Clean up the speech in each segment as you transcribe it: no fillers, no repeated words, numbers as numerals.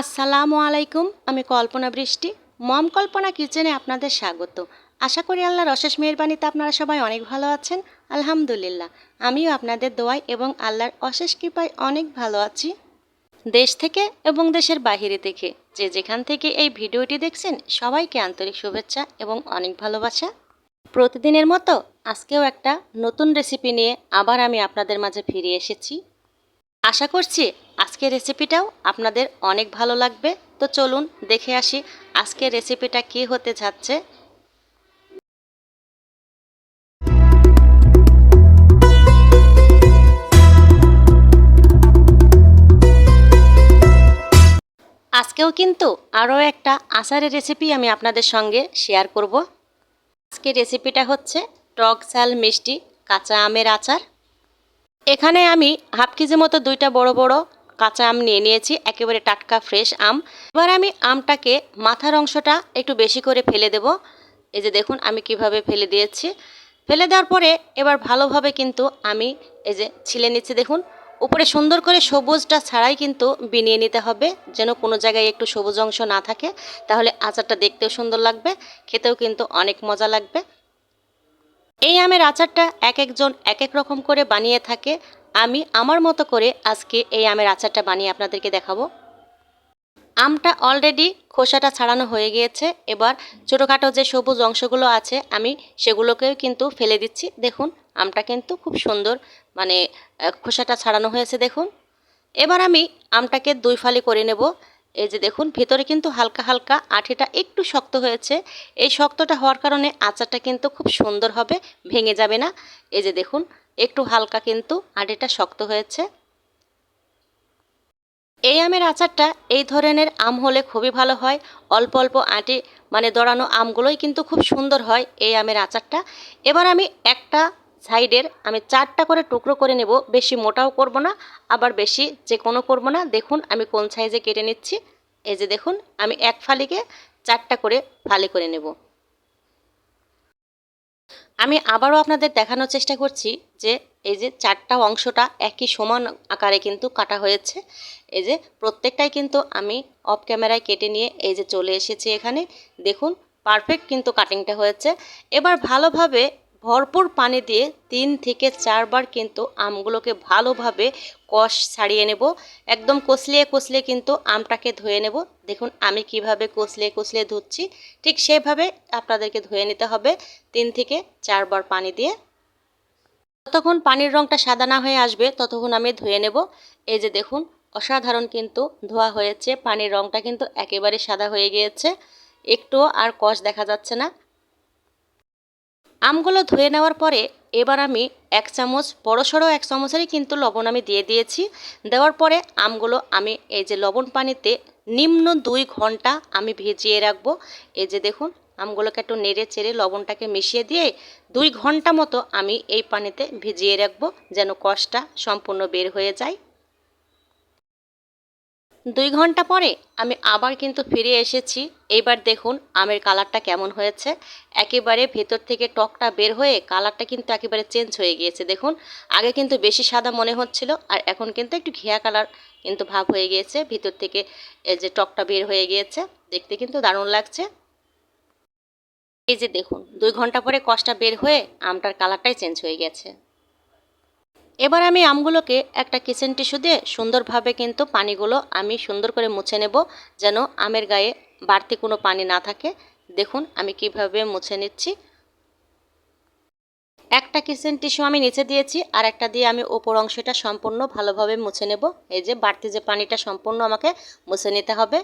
আসসালামু আলাইকুম। আমি কল্পনা বৃষ্টি। মম কল্পনা কিচেনে আপনাদের স্বাগত। আশা করি আল্লাহর অশেষ মেহেরবানিতে আপনারা সবাই অনেক ভালো আছেন। আলহামদুলিল্লাহ, আমিও আপনাদের দোয়ায় এবং আল্লাহর অশেষ কৃপায় অনেক ভালো আছি। দেশ থেকে এবং দেশের বাহিরে থেকে যে যেখান থেকে এই ভিডিওটি দেখছেন সবাইকে আন্তরিক শুভেচ্ছা এবং অনেক ভালোবাসা। প্রতিদিনের মতো আজকেও একটা নতুন রেসিপি নিয়ে আবার আমি আপনাদের মাঝে ফিরে এসেছি। আশা করছি আজকের রেসিপিটাও আপনাদের অনেক ভালো লাগবে। তো চলুন দেখে আসি আজকের রেসিপিটা কী হতে যাচ্ছে। আজকেও কিন্তু আরও একটা আচারের রেসিপি আমি আপনাদের সঙ্গে শেয়ার করব। আজকের রেসিপিটা হচ্ছে টক ঝাল মিষ্টি কাঁচা আমের আচার। এখানে আমি হাফ কেজি মতো দুইটা বড় বড় কাঁচা আম নিয়ে নিয়েছি, একেবারে টাটকা ফ্রেশ আম। এবার আমি আমটাকে মাথার অংশটা একটু বেশি করে ফেলে দেব। এই যে দেখুন আমি কিভাবে ফেলে দিয়েছি। ফেলে দেওয়ার পরে এবার ভালোভাবে কিন্তু আমি এই যে ছিলে নিচ্ছি। দেখুন উপরে সুন্দর করে সবুজটা ছাড়াই কিন্তু বিনিয়ে নিতে হবে, যেন কোনো জায়গায় একটু সবুজ অংশ না থাকে, তাহলে আচারটা দেখতেও সুন্দর লাগবে, খেতেও কিন্তু অনেক মজা লাগবে। এই আমের আচারটা এক একজন এক এক রকম করে বানিয়ে থাকে। আমি আমার মতো করে আজকে এই আমের আচারটা বানিয়ে আপনাদেরকে দেখাবো। আমটা অলরেডি খোসাটা ছাড়ানো হয়ে গিয়েছে। এবার ছোটোখাটো যে সবুজ অংশগুলো আছে আমি সেগুলোকেও কিন্তু ফেলে দিচ্ছি। দেখুন আমটা কিন্তু খুব সুন্দর খোসাটা ছাড়ানো হয়েছে দেখুন। এবার আমি আমটাকে দুই ফালি করে নেব। এই যে দেখুন ভিতরে কিন্তু হালকা হালকা আঠিটা একটু শক্ত হয়েছে। এই শক্তটা হওয়ার কারণে আচারটা কিন্তু খুব সুন্দর হবে, ভেঙে যাবে না। এই যে দেখুন একটু হালকা কিন্তু আঠিটা শক্ত হয়েছে। এই আমের আচারটা এই ধরনের আম হলে খুবই ভালো হয়। অল্প অল্প আঁটি দড়ানো আমগুলোই কিন্তু খুব সুন্দর হয় এই আমের আচারটা। এবার আমি একটা সাইডের আমি 4টা করে টুকরো করে নেব। বেশি মোটাও করব না, আবার বেশি যে কোনো করব না। দেখুন আমি কোন সাইজে কেটে নিচ্ছি। এই যে দেখুন আমি এক ফালিকে 4টা করে ফালি করে নেব। আমি আবারও আপনাদের দেখানোর চেষ্টা করছি যে এই যে 4টা অংশটা একই সমান আকারে কিন্তু কাটা হয়েছে। এই যে প্রত্যেকটাই কিন্তু আমি অফ ক্যামেরায় কেটে নিয়ে এই যে চলে এসেছি এখানে। দেখুন পারফেক্ট কিন্তু কাটিংটা হয়েছে। এবার ভালোভাবে ভরপুর পানি দিয়ে 3 থেকে 4 বার কিন্তু আমগুলোকে ভালোভাবে কষ ছাড়িয়ে নেব। একদম কষলিয়ে কষলিয়ে কিন্তু আমটাকে ধুয়ে নেব। দেখুন আমি কিভাবে কষলিয়ে কষলিয়ে ধুচ্ছি, ঠিক সেভাবে আপনাদেরকে ধুয়ে নিতে হবে 3 থেকে 4 বার পানি দিয়ে। যতক্ষণ পানির রঙটা সাদা না হয়ে আসবে ততক্ষণ আমি ধুয়ে নেব। এই যে দেখুন অসাধারণ কিন্তু ধোয়া হয়েছে, পানির রঙটা কিন্তু একেবারে সাদা হয়ে গিয়েছে, একটুও আর কষ দেখা যাচ্ছে না। আমগুলো ধুয়ে নেওয়ার পরে এবার আমি 1 চামচ বড়সড় 1 চামচেরই কিন্তু লবণ আমি দিয়ে দিয়েছি। দেওয়ার পরে আমগুলো আমি এই যে লবণ পানিতে নিম্ন 2 ঘন্টা আমি ভিজিয়ে রাখবো। এই যে দেখুন আমগুলোকে একটু নেড়ে চেড়ে লবণটাকে মিশিয়ে দিয়ে 2 ঘন্টা মতো আমি এই পানিতে ভিজিয়ে রাখবো, যেন কষটা সম্পূর্ণ বের হয়ে যায়। 2 ঘন্টা পরে আমি আবার কিন্তু ফিরে এসেছি। এইবার দেখুন আমের কালারটা কেমন হয়েছে। একেবারে ভেতর থেকে টকটা বের হয়ে কালারটা কিন্তু একেবারে চেঞ্জ হয়ে গিয়েছে। দেখুন আগে কিন্তু বেশি সাদা মনে হচ্ছিল, আর এখন কিন্তু একটু ঘিয়া কালার কিন্তু ভাব হয়ে গিয়েছে। ভিতর থেকে এই যে টকটা বের হয়ে গিয়েছে, দেখতে কিন্তু দারুণ লাগছে। এই যে দেখুন 2 ঘন্টা পরে কষটা বের হয়ে আমটার কালারটাই চেঞ্জ হয়ে গেছে। এবার আমি আমগুলোকে একটা কিচেন টিস্যু দিয়ে সুন্দরভাবে কিন্তু পানিগুলো আমি সুন্দর করে মুছে নেব, যেন আমের গায়ে বাড়তি কোনো পানি না থাকে। দেখুন আমি কিভাবে মুছে নিচ্ছি। একটা কিচেন টিস্যু আমি নিচে দিয়েছি, আর একটা দিয়ে আমি ওপর অংশটা সম্পূর্ণ ভালোভাবে মুছে নেব। এই যে বাড়তি যে পানিটা সম্পূর্ণ আমাকে মুছে নিতে হবে।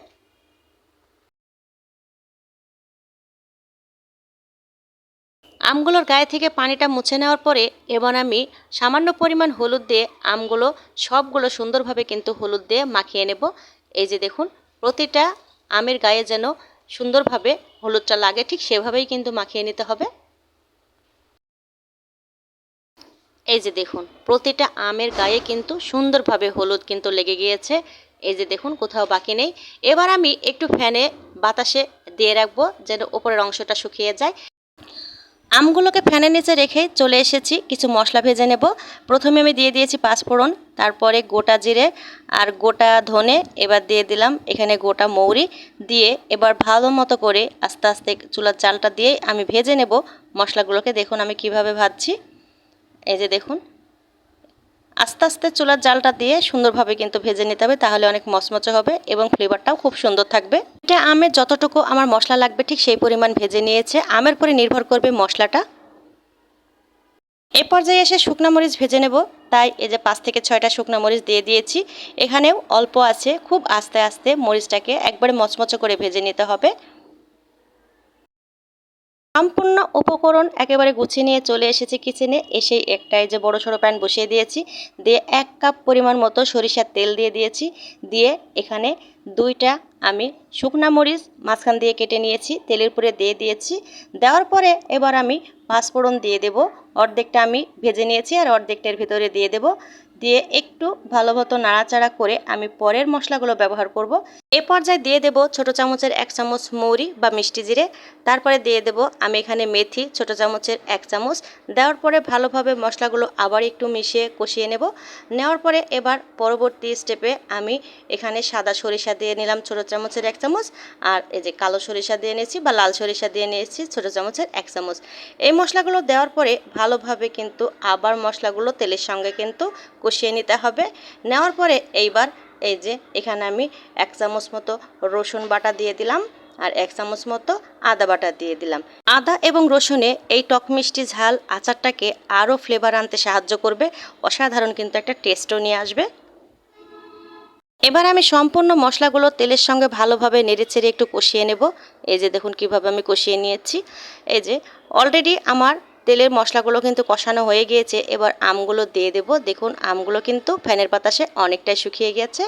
আমগুলোর গায়ে থেকে পানিটা মুছে নেওয়ার পরে এবার আমি সামান্য পরিমাণ হলুদ দিয়ে আমগুলো সবগুলো সুন্দরভাবে কিন্তু হলুদ দিয়ে মাখিয়ে নেব। এই যে দেখুন প্রতিটা আমের গায়ে যেন সুন্দরভাবে হলুদটা লাগে, ঠিক সেভাবেই কিন্তু মাখিয়ে নিতে হবে। এই যে দেখুন প্রতিটা আমের গায়ে কিন্তু সুন্দরভাবে হলুদ কিন্তু লেগে গিয়েছে। এই যে দেখুন কোথাও বাকি নেই। এবার আমি একটু ফ্যানে বাতাসে দিয়ে রাখবো যেন উপরের অংশটা শুকিয়ে যায়। আমগুলোকে ফ্যানের নিচে রেখে চলে এসেছি কিছু মশলা ভেজে নেব। প্রথমে আমি দিয়ে দিয়েছি পাঁচফোড়ন, তারপরে গোটা জিরে আর গোটা ধনে, এবার দিয়ে দিলাম এখানে গোটা মৌরি দিয়ে এবার ভালো মতো করে আস্তে আস্তে চুলার জালটা দিয়ে আমি ভেজে নেব মশলাগুলোকে। দেখুন আমি কিভাবে ভাজছি, এই যে দেখুন আস্তে আস্তে চুলার জালটা দিয়ে সুন্দরভাবে কিন্তু ভেজে নিতে হবে, তাহলে অনেক মচমচে হবে এবং ফ্লেভারটাও খুব সুন্দর থাকবে। এটা আমের যতটুকু আমার মশলা লাগবে ঠিক সেই পরিমাণ ভেজে নিয়েছে, আমের পরে নির্ভর করবে মশলাটা। এই পর্যায়ে এসে শুকনো মরিচ ভেজে নেব, তাই এই যে 5 থেকে 6টা শুকনো মরিচ দিয়ে দিয়েছি। এখানেও অল্প আছে, খুব আস্তে আস্তে মরিচটাকে একবারে মচমচে করে ভেজে নিতে হবে। সম্পূর্ণ উপকরণ একেবারে গুছিয়ে নিয়ে চলে এসেছি কিচেনে। এসে একটা এই যে বড় সড়ো প্যান বসিয়ে দিয়েছি, দিয়ে 1 কাপ পরিমাণ মতো সরিষার তেল দিয়ে দিয়েছি। দিয়ে এখানে 2টা আমি শুকনা মরিচ মাঝখান দিয়ে কেটে নিয়েছি, তেলের উপরে দিয়ে দিয়েছি। দেওয়ার পরে এবার আমি পাঁচফোড়ন দিয়ে দেব। অর্ধেকটা আমি ভেজে নিয়েছি আর অর্ধেকটার ভিতরে দিয়ে দেব। দিয়ে একটু ভালো মতো নাড়াচাড়া করে আমি পরের মশলাগুলো ব্যবহার করব। এ পর্যায়ে দিয়ে দেব ছোটো চামচের 1 চামচ মৌরি বা মিষ্টি জিরে, তারপরে দিয়ে দেব আমি এখানে মেথি ছোটো চামচের 1 চামচ। দেওয়ার পরে ভালোভাবে মশলাগুলো আবার একটু মিশিয়ে কষিয়ে নেব। নেওয়ার পরে এবার পরবর্তী স্টেপে আমি এখানে সাদা সরিষা দিয়ে নিলাম ছোটো চামচের 1 চামচ, আর এই যে কালো সরিষা দিয়ে নিয়েছি বা লাল সরিষা দিয়ে নিয়েছি ছোটো চামচের 1 চামচ। এই মশলাগুলো দেওয়ার পরে ভালোভাবে কিন্তু আবার মশলাগুলো তেলের সঙ্গে কিন্তু কষিয়ে নিতে হবে। নেওয়ার পরে এইবার এই যে এখানে আমি 1 চামচ মতো রসুন বাটা দিয়ে দিলাম আর 1 চামচ মতো আদা বাটা দিয়ে দিলাম। আদা এবং রসুনে এই টক মিষ্টি ঝাল আচারটাকে আরও ফ্লেভার আনতে সাহায্য করবে, অসাধারণ কিন্তু একটা টেস্টও নিয়ে আসবে। এবার আমি সম্পূর্ণ মশলাগুলো তেলের সঙ্গে ভালোভাবে নেড়েচেড়ে একটু কষিয়ে নেব। এই যে দেখুন কিভাবে আমি কষিয়ে নিয়েছি। এই যে অলরেডি আমার তেলের মশলাগুলো কিন্তু কষানো হয়ে গিয়েছে। এবার আমগুলো দিয়ে দেব। দেখুন আমগুলো কিন্তু ফ্যানের বাতাসে অনেকটাই শুকিয়ে গেছে।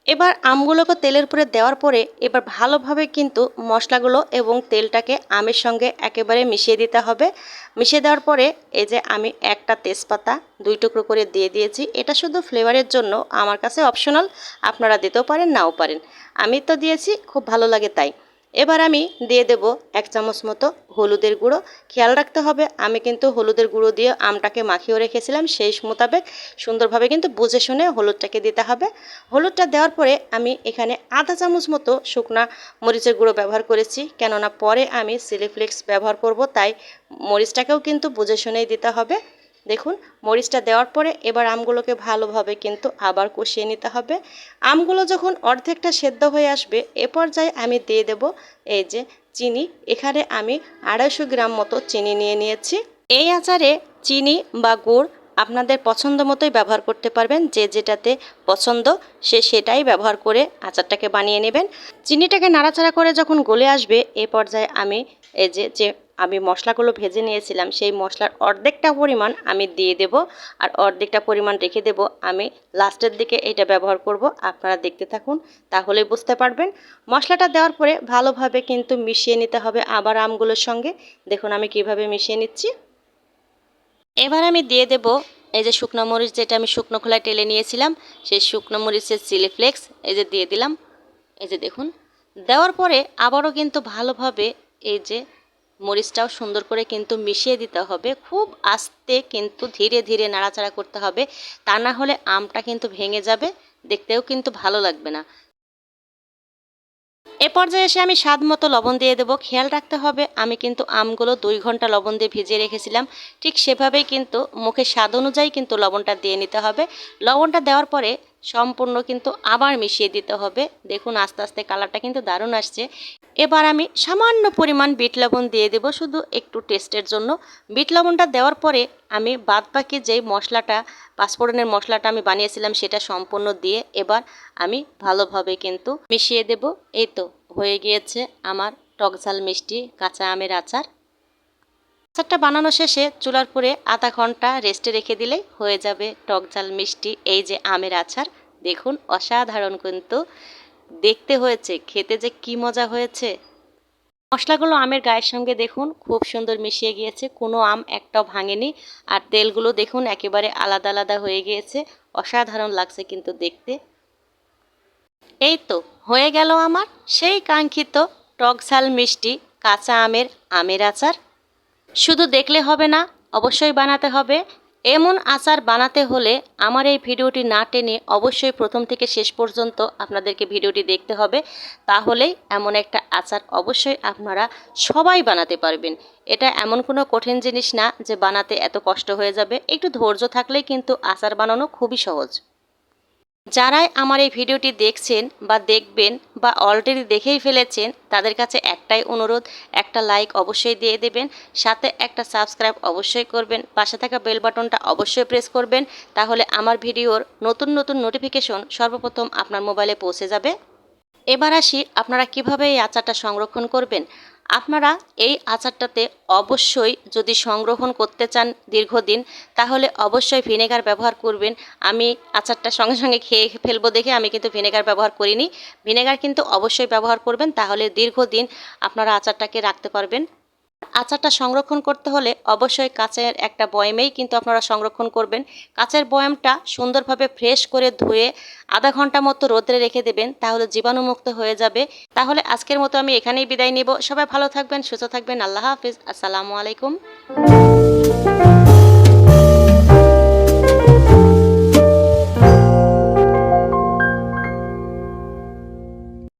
এবার আমগুলোকে তেলের উপরে দেওয়ার পরে এবার ভালোভাবে কিন্তু মশলাগুলো এবং তেলটাকে আমের সঙ্গে একেবারে মিশিয়ে দিতে হবে। মিশিয়ে দেওয়ার পরে এই যে আমি একটা তেজপাতা 2 টুকরো করে দিয়ে দিয়েছি। এটা শুধু ফ্লেভারের জন্য, আমার কাছে অপশনাল, আপনারা দিতেও পারেন নাও পারেন। আমি তো দিয়েছি, খুব ভালো লাগে তাই। এবার আমি দিয়ে দেব 1 চামচ মতো হলুদের গুঁড়ো। খেয়াল রাখতে হবে আমি কিন্তু হলুদের গুঁড়ো দিয়ে আমটাকে মাখিয়ে রেখেছিলাম, সেই মোতাবেক সুন্দরভাবে কিন্তু বুঝে শুনে হলুদটাকে দিতে হবে। হলুদটা দেওয়ার পরে আমি এখানে আধা চামচ মতো শুকনা মরিচের গুঁড়ো ব্যবহার করেছি, কেননা পরে আমি চিলি ফ্লেক্স ব্যবহার করব, তাই মরিচটাকেও কিন্তু বুঝে শুনেই দিতে হবে। দেখুন মরিচটা দেওয়ার পরে এবার আমগুলোকে ভালোভাবে কিন্তু আবার কষিয়ে নিতে হবে। আমগুলো যখন অর্ধেকটা সেদ্ধ হয়ে আসবে এ পর্যায়ে আমি দিয়ে দেব এই যে চিনি। এখানে আমি 250 গ্রাম মতো চিনি নিয়ে নিয়েছি। এই আচারে চিনি বা গুড় আপনাদের পছন্দ মতোই ব্যবহার করতে পারবেন, যে যেটাতে পছন্দ সে সেটাই ব্যবহার করে আচারটাকে বানিয়ে নেবেন। চিনিটাকে নাড়াচাড়া করে যখন গলে আসবে এ পর্যায়ে আমি এই যে আমি মশলাগুলো ভেজে নিয়েছিলাম সেই মশলার অর্ধেকটা পরিমাণ আমি দিয়ে দেব, আর অর্ধেকটা পরিমাণ রেখে দেব আমি লাস্টের দিকে এটা ব্যবহার করব। আপনারা দেখতে থাকুন, তাহলেই বুঝতে পারবেন। মশলাটা দেওয়ার পরে ভালোভাবে কিন্তু মিশিয়ে নিতে হবে আবার আমগুলোর সঙ্গে। দেখুন আমি কিভাবে মিশিয়ে নিচ্ছি। এবার আমি দিয়ে দেব এই যে শুকনো মরিচ, যেটা আমি শুকনো খোলায় টেলে নিয়েছিলাম সেই শুকনো মরিচের চিলি ফ্লেক্স এই যে দিয়ে দিলাম। এই যে দেখুন দেওয়ার পরে আবারও কিন্তু ভালোভাবে এই যে মরিচটাও সুন্দর করে কিন্তু মিশিয়ে দিতে হবে। খুব আস্তে কিন্তু ধীরে ধীরে নাড়াচাড়া করতে হবে, তা না হলে আমটা কিন্তু ভেঙে যাবে, দেখতেও কিন্তু ভালো লাগবে না। এ পর্যায়ে এসে আমি স্বাদ মতো লবণ দিয়ে দেবো। খেয়াল রাখতে হবে আমি কিন্তু আমগুলো 2 ঘন্টা লবণ দিয়ে ভিজিয়ে রেখেছিলাম, ঠিক সেভাবেই কিন্তু মুখের স্বাদ অনুযায়ী কিন্তু লবণটা দিয়ে নিতে হবে। লবণটা দেওয়ার পরে সম্পূর্ণ কিন্তু আবার মিশিয়ে দিতে হবে। দেখুন আস্তে আস্তে কালারটা কিন্তু দারুণ আসছে। এবার আমি সামান্য পরিমাণ বিট লবণ দিয়ে দেব, শুধু একটু টেস্টের জন্য। বিট লবণটা দেওয়ার পরে আমি বাদবাকি যেই মশলাটা পাঁচফোড়নের মশলাটা আমি বানিয়েছিলাম সেটা সম্পূর্ণ দিয়ে এবার আমি ভালোভাবে কিন্তু মিশিয়ে দেব। এই তো হয়ে গিয়েছে আমার টক ঝাল মিষ্টি কাঁচা আমের আচার। আচারটা বানানো শেষে চুলার পরে আধা ঘন্টা রেস্টে রেখে দিলেই হয়ে যাবে টক ঝাল মিষ্টি এই যে আমের আচার। দেখুন অসাধারণ কিন্তু দেখতে হয়েছে, খেতে যে কি মজা হয়েছে। মশলাগুলো আমের গায়ের সঙ্গে দেখুন খুব সুন্দর মিশিয়ে গিয়েছে, কোনো আম একটাও ভাঙেনি। আর তেলগুলো দেখুন একেবারে আলাদা আলাদা হয়ে গিয়েছে, অসাধারণ লাগছে কিন্তু দেখতে। এই তো হয়ে গেল আমার সেই কাঙ্ক্ষিত টক ঝাল মিষ্টি কাঁচা আমের আচার। শুধু দেখলে হবে না, অবশ্যই বানাতে হবে। এমন আচার বানাতে হলে আমার এই ভিডিওটি না টেনে অবশ্যই প্রথম থেকে শেষ পর্যন্ত আপনাদেরকে ভিডিওটি দেখতে হবে। তাহলেই এমন একটা আচার অবশ্যই আপনারা সবাই বানাতে পারবেন। এটা এমন কোনো কঠিন জিনিস না যে বানাতে এত কষ্ট হয়ে যাবে। একটু ধৈর্য থাকলেই কিন্তু আচার বানানো খুবই সহজ। যারাই আমার এই ভিডিওটি দেখছেন বা দেখবেন বা অলরেডি দেখেই ফেলেছেন, তাদের কাছে একটাই অনুরোধ, একটা লাইক অবশ্যই দিয়ে দেবেন, সাথে একটা সাবস্ক্রাইব অবশ্যই করবেন, পাশে থাকা বেল বাটনটা অবশ্যই প্রেস করবেন। তাহলে আমার ভিডিওর নতুন নতুন নোটিফিকেশন সর্বপ্রথম আপনার মোবাইলে পৌঁছে যাবে। এবার আসি আপনারা কিভাবে এই আচারটা সংরক্ষণ করবেন। আপনারা এই আচারটাতে অবশ্যই যদি সংরক্ষণ করতে চান দীর্ঘদিন, তাহলে অবশ্যই ভিনেগার ব্যবহার করবেন। আমি আচারটা সঙ্গে সঙ্গে খেয়ে ফেলবো দেখে আমি কিন্তু ভিনেগার ব্যবহার করিনি। ভিনেগার কিন্তু অবশ্যই ব্যবহার করবেন, তাহলে দীর্ঘদিন আপনারা আচারটাকে রাখতে পারবেন। আচারটা সংরক্ষণ করতে হলে অবশ্যই কাচের একটা বয়ামেই কিন্তু আপনারা সংরক্ষণ করবেন। কাচের বয়ামটা সুন্দরভাবে ফ্রেশ করে ধুয়ে আধা ঘন্টা মতো রোদে রেখে দেবেন, তাহলে জীবাণুমুক্ত হয়ে যাবে। তাহলে আজকের মতো আমি এখানেই বিদায় নেব। সবাই ভালো থাকবেন, সুস্থ থাকবেন। আল্লাহ হাফিজ। আসসালামু আলাইকুম।